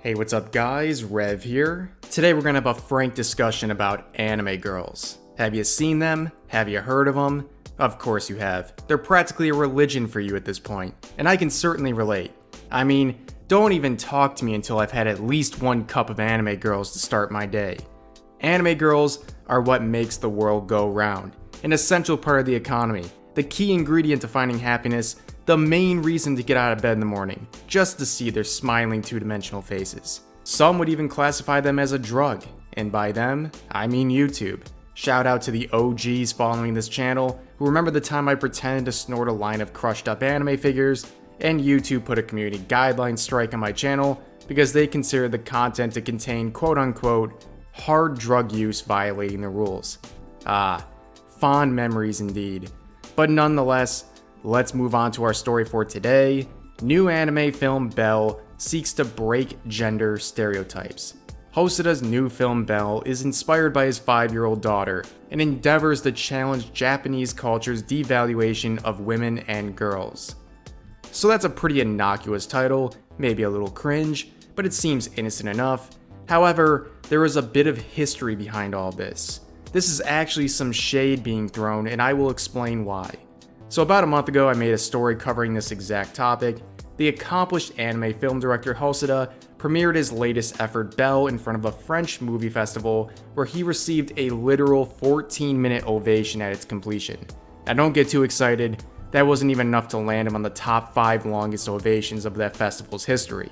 Hey, what's up guys? Rev here. Today we're gonna have a frank discussion about anime girls. Have you seen them? Have you heard of them? Of course you have. They're practically a religion for you at this point, and I can certainly relate. I mean, don't even talk to me until I've had at least one cup of anime girls to start my day. Anime girls are what makes the world go round, an essential part of the economy, the key ingredient to finding happiness, the main reason to get out of bed in the morning, just to see their smiling two-dimensional faces. Some would even classify them as a drug, and by them, I mean YouTube. Shout out to the OGs following this channel, who remember the time I pretended to snort a line of crushed up anime figures, and YouTube put a community guideline strike on my channel because they considered the content to contain quote-unquote hard drug use violating the rules. Ah, fond memories indeed. But nonetheless, let's move on to our story for today. New anime film Belle seeks to break gender stereotypes. Hosoda's new film Belle is inspired by his 5-year-old daughter and endeavors to challenge Japanese culture's devaluation of women and girls. So that's a pretty innocuous title, maybe a little cringe, but it seems innocent enough. However, there is a bit of history behind all this. This is actually some shade being thrown, and I will explain why. So about a month ago, I made a story covering this exact topic. The accomplished anime film director Hosoda premiered his latest effort, Belle, in front of a French movie festival where he received a literal 14-minute ovation at its completion. Now don't get too excited, that wasn't even enough to land him on the top 5 longest ovations of that festival's history.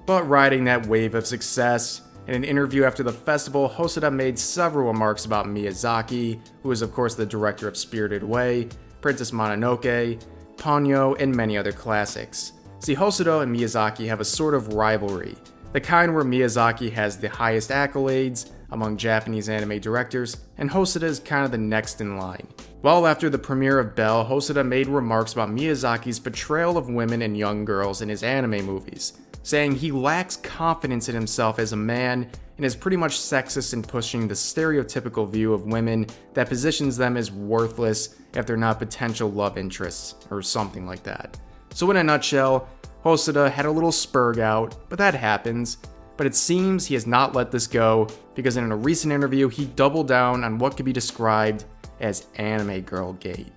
But riding that wave of success, in an interview after the festival, Hosoda made several remarks about Miyazaki, who is of course the director of Spirited Away, Princess Mononoke, Ponyo, and many other classics. See, Hosoda and Miyazaki have a sort of rivalry, the kind where Miyazaki has the highest accolades among Japanese anime directors, and Hosoda is kind of the next in line. Well, after the premiere of Belle, Hosoda made remarks about Miyazaki's portrayal of women and young girls in his anime movies, saying he lacks confidence in himself as a man and is pretty much sexist in pushing the stereotypical view of women that positions them as worthless if they're not potential love interests, or something like that. So in a nutshell, Hosoda had a little spurg out, but that happens. But it seems he has not let this go, because in a recent interview he doubled down on what could be described as anime girl gate.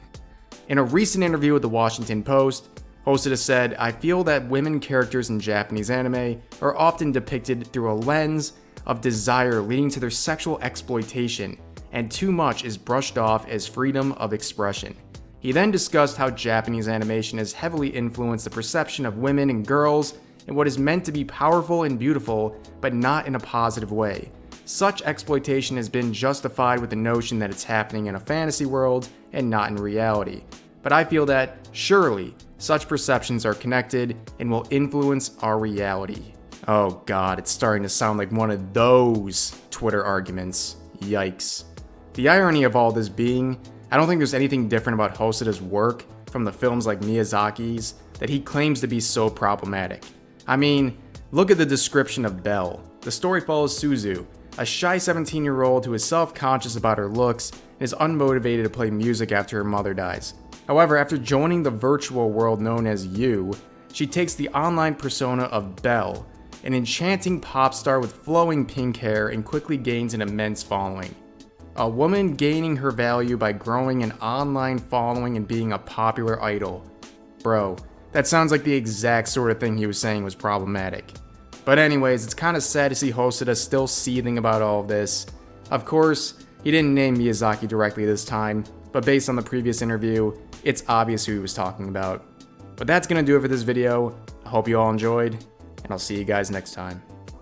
In a recent interview with the Washington Post, Hosoda said, "I feel that women characters in Japanese anime are often depicted through a lens of desire leading to their sexual exploitation, and too much is brushed off as freedom of expression." He then discussed how Japanese animation has heavily influenced the perception of women and girls in what is meant to be powerful and beautiful, but not in a positive way. Such exploitation has been justified with the notion that it's happening in a fantasy world and not in reality. But I feel that, surely, such perceptions are connected and will influence our reality. Oh god, it's starting to sound like one of those Twitter arguments. Yikes. The irony of all this being, I don't think there's anything different about Hosoda's work from the films like Miyazaki's that he claims to be so problematic. I mean, look at the description of Belle. The story follows Suzu, a shy 17-year-old who is self-conscious about her looks and is unmotivated to play music after her mother dies. However, after joining the virtual world known as You, she takes the online persona of Belle, an enchanting pop star with flowing pink hair, and quickly gains an immense following. A woman gaining her value by growing an online following and being a popular idol. Bro, that sounds like the exact sort of thing he was saying was problematic. But anyways, it's kind of sad to see Hosoda still seething about all of this. Of course, he didn't name Miyazaki directly this time, but based on the previous interview, it's obvious who he was talking about. But that's gonna do it for this video. I hope you all enjoyed, and I'll see you guys next time.